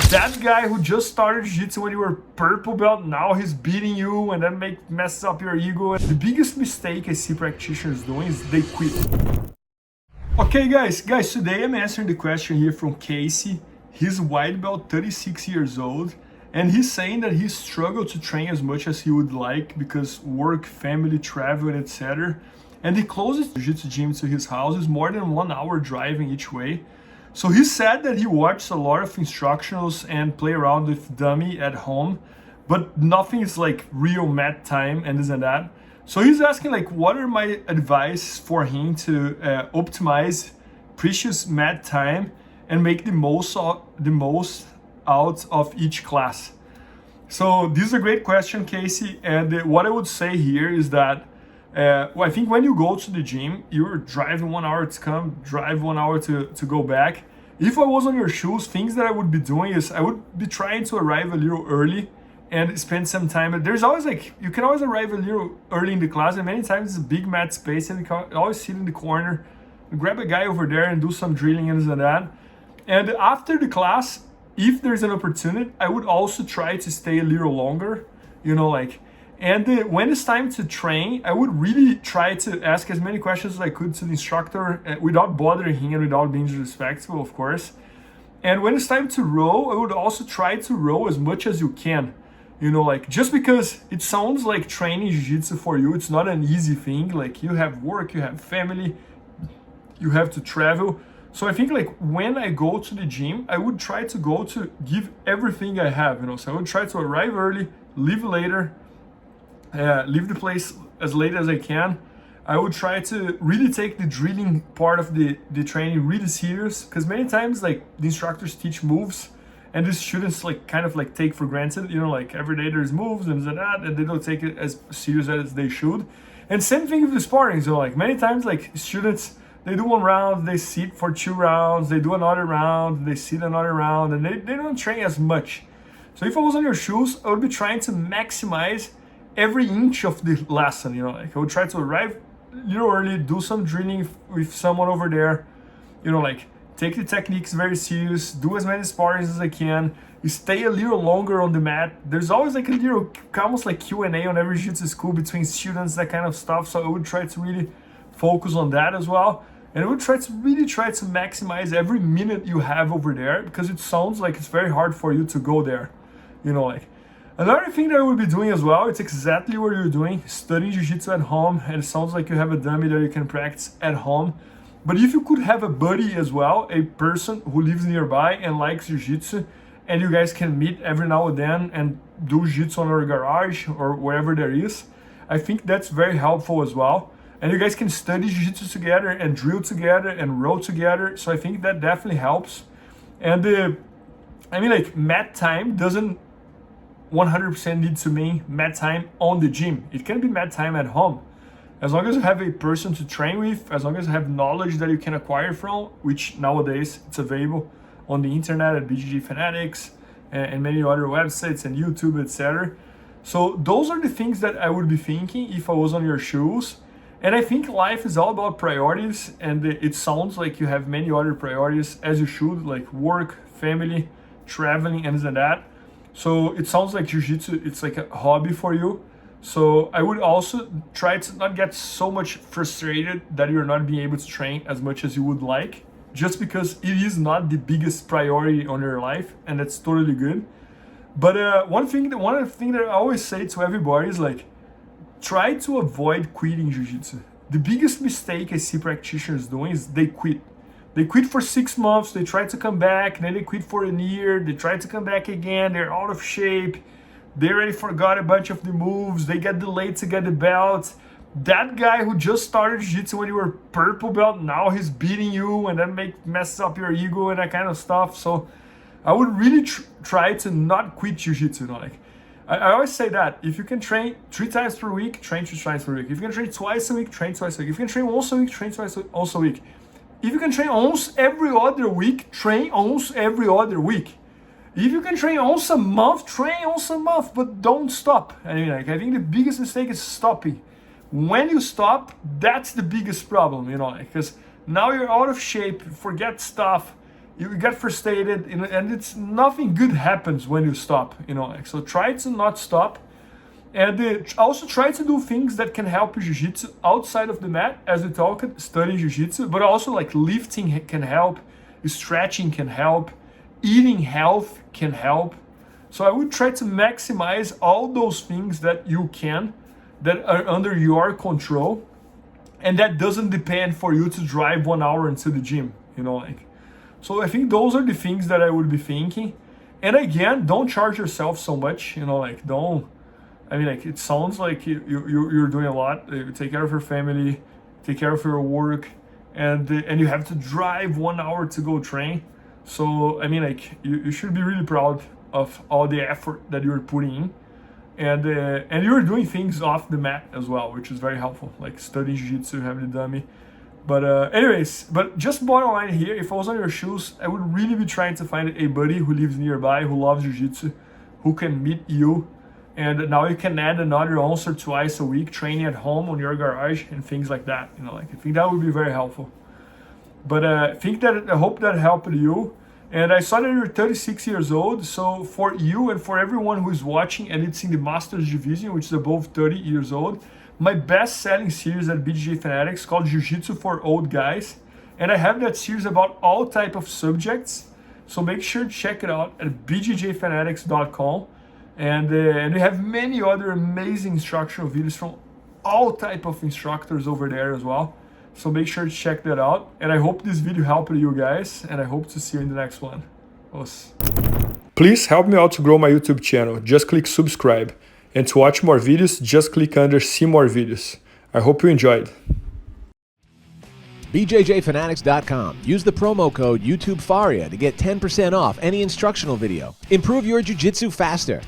That guy who just started jiu-jitsu when you were purple belt, now he's beating you and then messes up your ego. The biggest mistake I see practitioners doing is they quit. Okay guys, today I'm answering the question here from Casey. He's white belt, 36 years old, and he's saying that he struggled to train as much as he would like because work, family, travel, and etc. And the closest jiu-jitsu gym to his house is more than 1 hour driving each way. So he said that he watched a lot of instructionals and play around with dummy at home, but nothing is like real mat time and this and that. So he's asking like, what are my advice for him to optimize precious mat time and make the most out of each class? So this is a great question, Casey. And what I would say here is that well, I think when you go to the gym, you're driving 1 hour to come, drive 1 hour to go back. If I was on your shoes, things that I would be doing is I would be trying to arrive a little early and spend some time. But there's always like, you can always arrive a little early in the class, and many times it's a big mat space and you can always sit in the corner, grab a guy over there and do some drilling and this and that. And after the class, if there's an opportunity, I would also try to stay a little longer, you know, like, and when it's time to train, I would really try to ask as many questions as I could to the instructor without bothering him and without being disrespectful, of course. And when it's time to row, I would also try to row as much as you can. You know, like, just because it sounds like training jiu-jitsu for you, it's not an easy thing. Like, you have work, you have family, you have to travel. So I think like when I go to the gym, I would try to go to give everything I have, you know. So I would try to arrive early, leave later, leave the place as late as I can. I would try to really take the drilling part of the training really serious, because many times like the instructors teach moves and the students like kind of like take for granted, you know, like every day there's moves and that, and they don't take it as serious as they should. And same thing with the sparring. So like many times like students, they do 1 round, they sit for 2 rounds, they do another round, they sit another round, and they don't train as much. So if I was on your shoes, I would be trying to maximize every inch of the lesson, you know, like I would try to arrive a little early, do some drilling with someone over there, you know, like take the techniques very serious, do as many sparrings as I can, stay a little longer on the mat. There's always like a little, almost like Q&A on every jiu-jitsu school between students, that kind of stuff. So I would try to really focus on that as well. And I would try to maximize every minute you have over there, because it sounds like it's very hard for you to go there, you know, like. Another thing that I would be doing as well, it's exactly what you're doing, studying jiu-jitsu at home, and it sounds like you have a dummy that you can practice at home. But if you could have a buddy as well, a person who lives nearby and likes jiu-jitsu, and you guys can meet every now and then and do jiu-jitsu on your garage or wherever there is, I think that's very helpful as well. And you guys can study jiu-jitsu together and drill together and row together, so I think that definitely helps. And I mean, like, mat time doesn't 100% need to mean mat time on the gym. It can be mat time at home. As long as you have a person to train with, as long as you have knowledge that you can acquire from, which nowadays it's available on the internet at BJJ Fanatics and many other websites and YouTube, etc. So those are the things that I would be thinking if I was on your shoes. And I think life is all about priorities, and it sounds like you have many other priorities, as you should, like work, family, traveling, and this and that. So it sounds like jiu-jitsu, it's like a hobby for you. So I would also try to not get so much frustrated that you're not being able to train as much as you would like, just because it is not the biggest priority on your life, and that's totally good. But one of the things that I always say to everybody is like, try to avoid quitting jiu-jitsu. The biggest mistake I see practitioners doing is they quit. They quit for 6 months, they try to come back, then they quit for a year, they try to come back again, they're out of shape, they already forgot a bunch of the moves, they get delayed to get the belt. That guy who just started jiu-jitsu when you were purple belt, now he's beating you and then messes up your ego and that kind of stuff. So I would really try to not quit jiu-jitsu, you know, like. I always say that if you can train 3 times per week, train 3 times per week. If you can train twice a week, train twice a week. If you can train once a week, train twice a week. If you can train once every other week, train once every other week. If you can train once a month, train once a month, but don't stop. I mean, like, I think the biggest mistake is stopping. When you stop, that's the biggest problem, you know, because now you're out of shape, forget stuff, you get frustrated, and it's nothing good happens when you stop, like, so try to not stop. And also try to do things that can help you jiu-jitsu outside of the mat, as we talked, studying jiu-jitsu, but also like lifting can help, stretching can help, eating health can help. So I would try to maximize all those things that you can, that are under your control, and that doesn't depend for you to drive 1 hour into the gym, like. So I think those are the things that I would be thinking. And again, don't charge yourself so much, like, don't. I mean, like, it sounds like you're doing a lot. You take care of your family, take care of your work, and you have to drive 1 hour to go train. So I mean, like, you should be really proud of all the effort that you're putting in, and you're doing things off the mat as well, which is very helpful, like studying jiu-jitsu, having the dummy. But anyways, but just bottom line here, if I was on your shoes, I would really be trying to find a buddy who lives nearby, who loves jiu-jitsu, who can meet you. And now you can add another once or twice a week training at home on your garage and things like that. Like, I think that would be very helpful. But I hope that helped you. And I saw that you're 36 years old. So for you and for everyone who is watching and it's in the Masters Division, which is above 30 years old, my best-selling series at BJJ Fanatics called Jiu-Jitsu for Old Guys. And I have that series about all type of subjects. So make sure to check it out at bjjfanatics.com. And we have many other amazing instructional videos from all type of instructors over there as well. So make sure to check that out. And I hope this video helped you guys. And I hope to see you in the next one. Please help me out to grow my YouTube channel. Just click subscribe. And to watch more videos, just click under see more videos. I hope you enjoyed. BJJfanatics.com. Use the promo code YouTubeFaria to get 10% off any instructional video. Improve your jiu-jitsu faster.